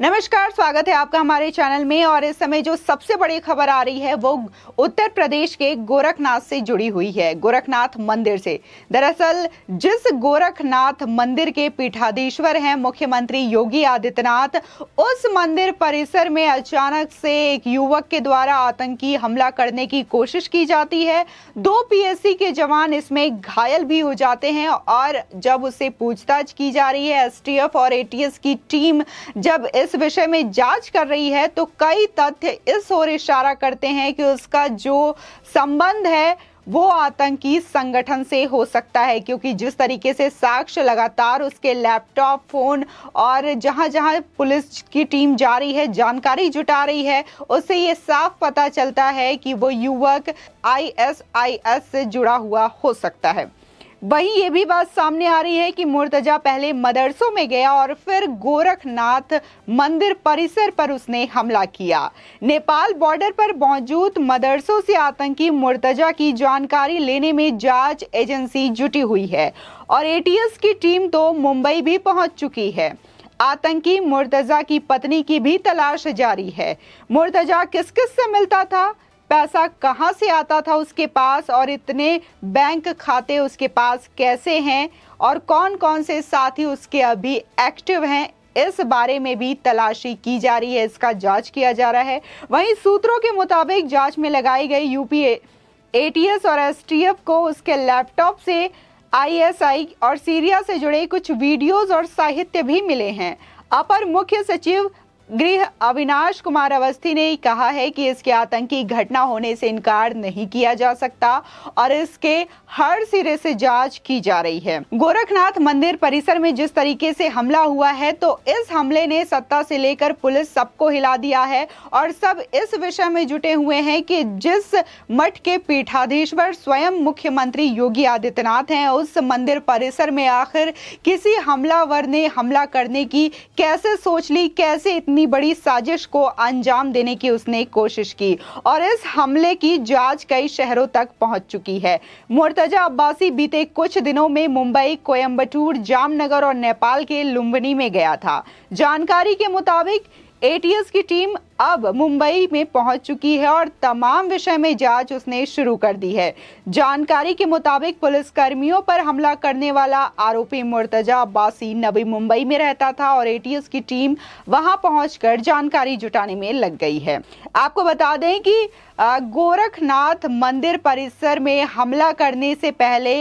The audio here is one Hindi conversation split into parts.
नमस्कार, स्वागत है आपका हमारे चैनल में। और इस समय जो सबसे बड़ी खबर आ रही है वो उत्तर प्रदेश के गोरखनाथ से जुड़ी हुई है, गोरखनाथ मंदिर से। दरअसल जिस गोरखनाथ मंदिर के पीठाधीश्वर हैं मुख्यमंत्री योगी आदित्यनाथ, उस मंदिर परिसर में अचानक से एक युवक के द्वारा आतंकी हमला करने की कोशिश की जाती है। 2 पीएससी के जवान इसमें घायल भी हो जाते हैं और जब उससे पूछताछ की जा रही है, एसटीएफ और एटीएस की टीम जब इस विषय में जांच कर रही है तो कई तथ्य इस ओर इशारा करते हैं कि उसका जो संबंध है वो आतंकी संगठन से हो सकता है, क्योंकि जिस तरीके से साक्ष्य लगातार उसके लैपटॉप, फोन और जहां जहां पुलिस की टीम जा रही है, जानकारी जुटा रही है, उससे ये साफ पता चलता है कि वो युवक आईएसआईएस से जुड़ा हुआ हो सकता है। वहीं ये भी बात सामने आ रही है कि मुर्तजा पहले मदरसों में गया और फिर गोरखनाथ मंदिर परिसर पर उसने हमला किया। नेपाल बॉर्डर पर मौजूद मदरसों से आतंकी मुर्तजा की जानकारी लेने में जांच एजेंसी जुटी हुई है और एटीएस की टीम तो मुंबई भी पहुंच चुकी है। आतंकी मुर्तजा की पत्नी की भी तलाश जारी है। मुर्तजा किस किस से मिलता था, पैसा कहां से आता था उसके पास, और इतने बैंक खाते उसके पास कैसे हैं, और कौन कौन से साथी उसके अभी एक्टिव हैं, इस बारे में भी तलाशी की जा रही है, इसका जांच किया जा रहा है। वहीं सूत्रों के मुताबिक जांच में लगाई गई यूपी एटीएस और एसटीएफ को उसके लैपटॉप से आईएसआई और सीरिया से जुड़े कुछ वीडियोज और साहित्य भी मिले हैं। अपर मुख्य सचिव गृह अविनाश कुमार अवस्थी ने कहा है कि इसके आतंकी घटना होने से इनकार नहीं किया जा सकता और इसके हर सिरे से जांच की जा रही है। गोरखनाथ मंदिर परिसर में जिस तरीके से हमला हुआ है तो इस हमले ने सत्ता से लेकर पुलिस सबको हिला दिया है और सब इस विषय में जुटे हुए हैं कि जिस मठ के पीठाधीश्वर स्वयं मुख्यमंत्री योगी आदित्यनाथ हैं, उस मंदिर परिसर में आखिर किसी हमलावर ने हमला करने की कैसे सोच ली, कैसे इतनी बड़ी साजिश को अंजाम देने की उसने कोशिश की। और इस हमले की जांच कई शहरों तक पहुंच चुकी है। मुर्तजा अब्बासी बीते कुछ दिनों में मुंबई, कोयंबटूर, जामनगर और नेपाल के लुम्बिनी में गया था। जानकारी के मुताबिक एटीएस की टीम अब मुंबई में पहुंच चुकी है और तमाम विषय में जांच उसने शुरू कर दी है। जानकारी के मुताबिक पुलिस कर्मियों पर हमला करने वाला आरोपी मुर्तजा अब्बासी नवी मुंबई में रहता था और एटीएस की टीम वहां पहुंचकर जानकारी जुटाने में लग गई है। आपको बता दें कि गोरखनाथ मंदिर परिसर में हमला करने से पहले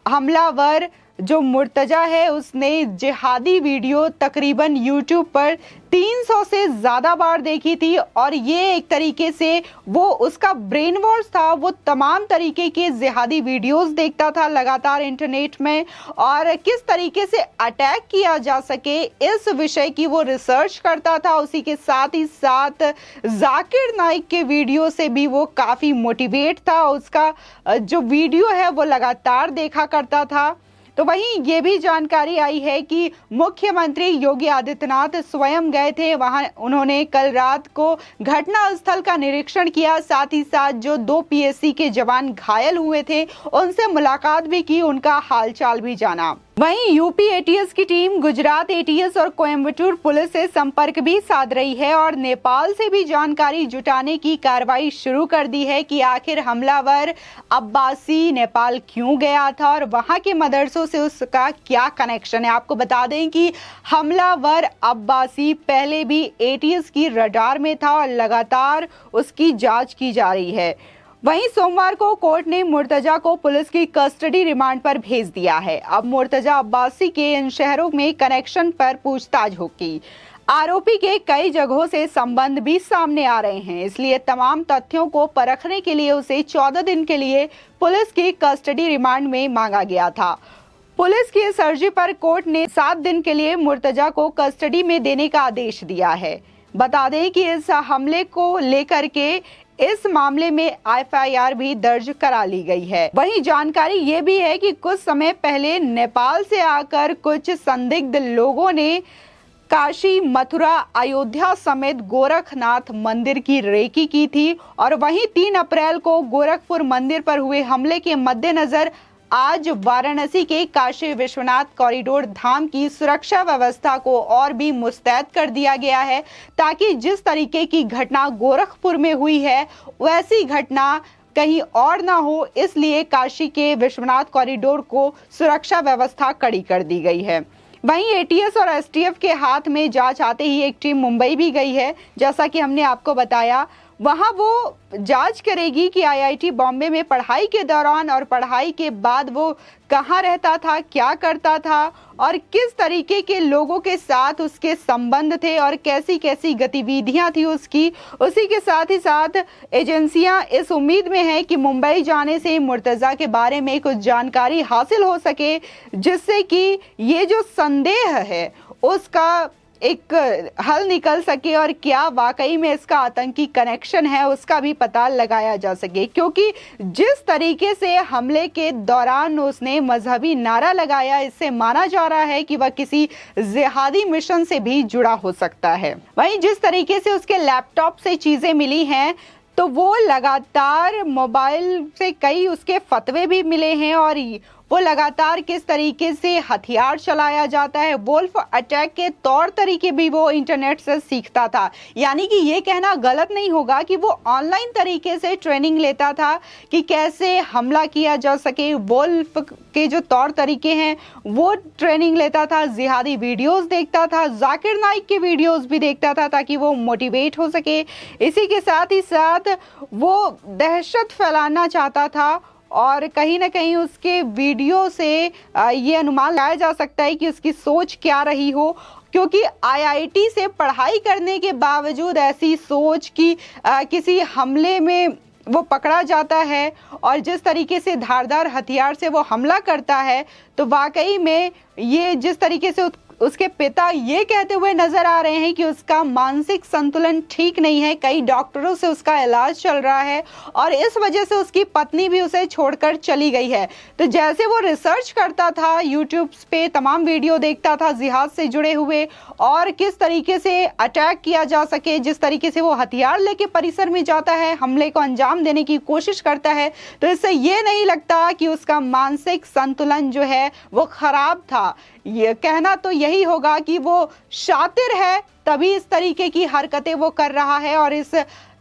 हमलावर जो मुर्तजा है उसने जिहादी वीडियो तकरीबन यूट्यूब पर 300 से ज्यादा बार देखी थी और ये एक तरीके से वो उसका ब्रेन वॉश था। वो तमाम तरीके के जिहादी वीडियोस देखता था लगातार इंटरनेट में और किस तरीके से अटैक किया जा सके इस विषय की वो रिसर्च करता था। उसी के साथ ही साथ जाकिर नाइक के वीडियो से भी वो काफी मोटिवेट था। उसका जो वीडियो है वो लगातार देखा करता था। तो वहीं ये भी जानकारी आई है कि मुख्यमंत्री योगी आदित्यनाथ स्वयं गए थे वहां। उन्होंने कल रात को घटनास्थल का निरीक्षण किया, साथ ही साथ जो 2 पीएससी के जवान घायल हुए थे उनसे मुलाकात भी की, उनका हालचाल भी जाना। वहीं यूपी एटीएस की टीम गुजरात एटीएस और कोयंबटूर पुलिस से संपर्क भी साध रही है और नेपाल से भी जानकारी जुटाने की कार्रवाई शुरू कर दी है कि आखिर हमलावर अब्बासी नेपाल क्यों गया था और वहां के मदरसों से उसका क्या कनेक्शन है। आपको बता दें कि हमलावर अब्बासी पहले भी एटीएस की रडार में था और लगातार उसकी जांच की जा रही है। वहीं सोमवार को कोर्ट ने मुर्तजा को पुलिस की कस्टडी रिमांड पर भेज दिया है। अब मुर्तजा अब्बासी के इन शहरों में कनेक्शन पर पूछताछ होगी। आरोपी के कई जगहों से संबंध भी सामने आ रहे हैं, इसलिए तमाम तथ्यों को परखने के लिए उसे 14 दिन के लिए पुलिस की कस्टडी रिमांड में मांगा गया था। पुलिस की इस अर्जी पर कोर्ट ने 7 दिन के लिए मुर्तजा को कस्टडी में देने का आदेश दिया है। बता दें कि इस हमले को लेकर के इस मामले में एफआईआर भी दर्ज करा ली गई है। वहीं जानकारी ये भी है कि कुछ समय पहले नेपाल से आकर कुछ संदिग्ध लोगों ने काशी, मथुरा, अयोध्या समेत गोरखनाथ मंदिर की रेकी की थी और वहीं 3 अप्रैल को गोरखपुर मंदिर पर हुए हमले के मद्देनजर आज वाराणसी के काशी विश्वनाथ कॉरिडोर धाम की सुरक्षा व्यवस्था को और भी मुस्तैद कर दिया गया है, ताकि जिस तरीके की घटना गोरखपुर में हुई है वैसी घटना कहीं और ना हो। इसलिए काशी के विश्वनाथ कॉरिडोर को सुरक्षा व्यवस्था कड़ी कर दी गई है। वहीं एटीएस और एसटीएफ के हाथ में जांच आते ही एक टीम मुंबई भी गई है। जैसा कि हमने आपको बताया, वहां वो जांच करेगी कि आईआईटी बॉम्बे में पढ़ाई के दौरान और पढ़ाई के बाद वो कहां रहता था, क्या करता था और किस तरीके के लोगों के साथ उसके संबंध थे और कैसी कैसी गतिविधियां थी उसकी। उसी के साथ ही साथ एजेंसियां इस उम्मीद में हैं कि मुंबई जाने से मुर्तजा के बारे में कुछ जानकारी हासिल हो सके, जिससे कि ये जो संदेह है उसका एक हल निकल सके और क्या वाकई में इसका आतंकी कनेक्शन है उसका भी पता लगाया जा सके। क्योंकि जिस तरीके से हमले के दौरान उसने मजहबी नारा लगाया, इससे माना जा रहा है कि वह किसी जिहादी मिशन से भी जुड़ा हो सकता है। वहीं जिस तरीके से उसके लैपटॉप से चीजें मिली हैं, तो वो लगातार मोबाइल से कई उसके फतवे भी मिले हैं और वो लगातार किस तरीके से हथियार चलाया जाता है, वुल्फ अटैक के तौर तरीके भी वो इंटरनेट से सीखता था। यानी कि ये कहना गलत नहीं होगा कि वो ऑनलाइन तरीके से ट्रेनिंग लेता था कि कैसे हमला किया जा सके। वुल्फ के जो तौर तरीके हैं वो ट्रेनिंग लेता था, जिहादी वीडियोस देखता था, जाकिर नाइक के वीडियोस भी देखता था ताकि वो मोटिवेट हो सके। इसी के साथ ही साथ वो दहशत फैलाना चाहता था और कहीं ना कहीं उसके वीडियो से ये अनुमान लगाया जा सकता है कि उसकी सोच क्या रही हो। क्योंकि आईआईटी से पढ़ाई करने के बावजूद ऐसी सोच की किसी हमले में वो पकड़ा जाता है और जिस तरीके से धारदार हथियार से वो हमला करता है, तो वाकई में ये जिस तरीके से उसके पिता ये कहते हुए नजर आ रहे हैं कि उसका मानसिक संतुलन ठीक नहीं है, कई डॉक्टरों से उसका इलाज चल रहा है और इस वजह से उसकी पत्नी भी उसे छोड़कर चली गई है। तो जैसे वो रिसर्च करता था, यूट्यूब पे तमाम वीडियो देखता था जिहाद से जुड़े हुए और किस तरीके से अटैक किया जा सके, जिस तरीके से वो हथियार लेके परिसर में जाता है, हमले को अंजाम देने की कोशिश करता है, तो इससे ये नहीं लगता कि उसका मानसिक संतुलन जो है वो खराब था। ये कहना तो यही होगा कि वो शातिर है, तभी इस तरीके की हरकतें वो कर रहा है और इस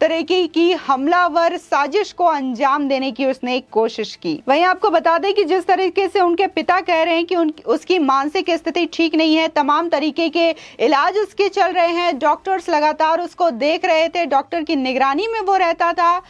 तरीके की हमलावर साजिश को अंजाम देने की उसने एक कोशिश की। वहीं आपको बता दें कि जिस तरीके से उनके पिता कह रहे हैं कि उसकी मानसिक स्थिति ठीक नहीं है, तमाम तरीके के इलाज उसके चल रहे हैं, डॉक्टर्स लगातार उसको देख रहे थे, डॉक्टर की निगरानी में वो रहता था।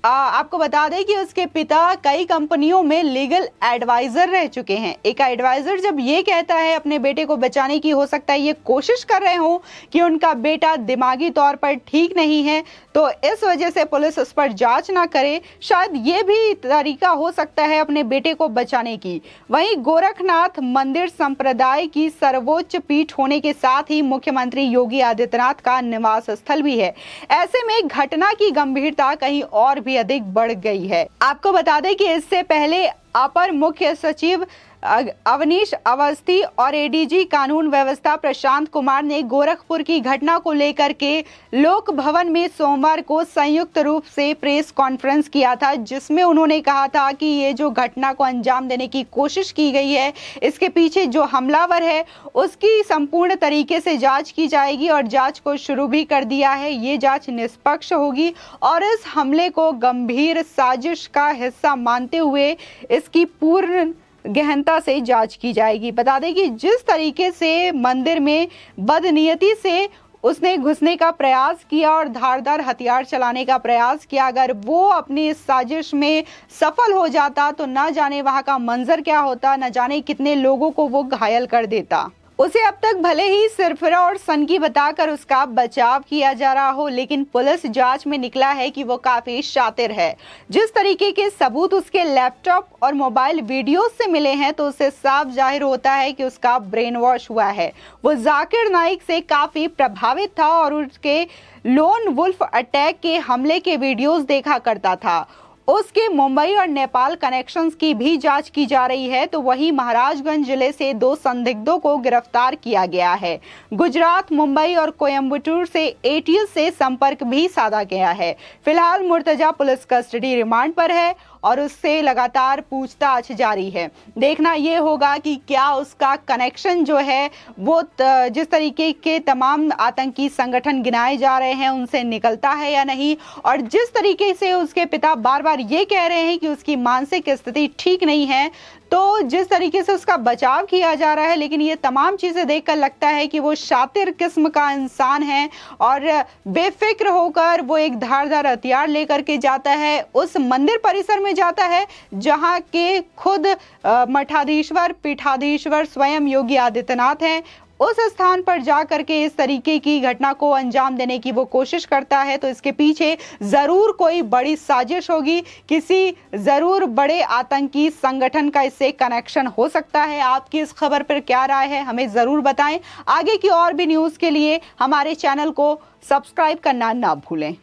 आपको बता दें कि उसके पिता कई कंपनियों में लीगल एडवाइजर रह चुके हैं। एक एडवाइजर जब ये कहता है अपने बेटे को बचाने की, हो सकता है ये कोशिश कर रहे हो कि उनका बेटा दिमागी तौर पर ठीक नहीं है, तो इस वजह से पुलिस उस पर जांच ना करे। शायद ये भी तरीका हो सकता है अपने बेटे को बचाने की। वहीं गोरखनाथ मंदिर संप्रदाय की सर्वोच्च पीठ होने के साथ ही मुख्यमंत्री योगी आदित्यनाथ का निवास स्थल भी है। ऐसे में घटना की गंभीरता कहीं और भी अधिक बढ़ गई है। आपको बता दें कि इससे पहले अपर मुख्य सचिव अवनीश अवस्थी और एडीजी कानून व्यवस्था प्रशांत कुमार ने गोरखपुर की घटना को लेकर के लोक भवन में सोमवार को संयुक्त रूप से प्रेस कॉन्फ्रेंस किया था, जिसमें उन्होंने कहा था कि ये जो घटना को अंजाम देने की कोशिश की गई है, इसके पीछे जो हमलावर है उसकी संपूर्ण तरीके से जांच की जाएगी और जांच को शुरू भी कर दिया है। ये जांच निष्पक्ष होगी और इस हमले को गंभीर साजिश का हिस्सा मानते हुए इसकी पूर्ण गहनता से जांच की जाएगी। बता दें कि जिस तरीके से मंदिर में बदनीयती से उसने घुसने का प्रयास किया और धारदार हथियार चलाने का प्रयास किया, अगर वो अपनी इस साजिश में सफल हो जाता तो ना जाने वहां का मंजर क्या होता, न जाने कितने लोगों को वो घायल कर देता। उसे अब तक भले ही सिरफिरा और सनकी बताकर उसका बचाव किया जा रहा हो, लेकिन पुलिस जांच में निकला है कि वो काफी शातिर है। जिस तरीके के सबूत उसके लैपटॉप और मोबाइल वीडियोस से मिले हैं, तो उससे साफ जाहिर होता है कि उसका ब्रेन वॉश हुआ है। वो जाकिर नाइक से काफी प्रभावित था और उसके लोन वुल्फ अटैक के हमले के वीडियोस देखा करता था। उसके मुंबई और नेपाल कनेक्शंस की भी जांच की जा रही है। तो वहीं महाराजगंज जिले से 2 संदिग्धों को गिरफ्तार किया गया है। गुजरात, मुंबई और कोयम्बटूर से एटीएस से संपर्क भी साधा गया है। फिलहाल मुर्तजा पुलिस कस्टडी रिमांड पर है और उससे लगातार पूछताछ जारी है। देखना ये होगा कि क्या उसका कनेक्शन जो है वो जिस तरीके के तमाम आतंकी संगठन गिनाए जा रहे हैं उनसे निकलता है या नहीं। और जिस तरीके से उसके पिता बार बार ये कह रहे हैं कि उसकी मानसिक स्थिति ठीक नहीं है, तो जिस तरीके से उसका बचाव किया जा रहा है, लेकिन ये तमाम चीजें देखकर लगता है कि वो शातिर किस्म का इंसान है और बेफिक्र होकर वो एक धारदार हथियार लेकर के जाता है, उस मंदिर परिसर में जाता है जहां के खुद मठाधीश्वर पीठाधीश्वर स्वयं योगी आदित्यनाथ हैं। उस स्थान पर जाकर के इस तरीके की घटना को अंजाम देने की वो कोशिश करता है। तो इसके पीछे जरूर कोई बड़ी साजिश होगी, किसी जरूर बड़े आतंकी संगठन का इससे कनेक्शन हो सकता है। आपकी इस खबर पर क्या राय है, हमें जरूर बताएं। आगे की और भी न्यूज़ के लिए हमारे चैनल को सब्सक्राइब करना ना भूलें।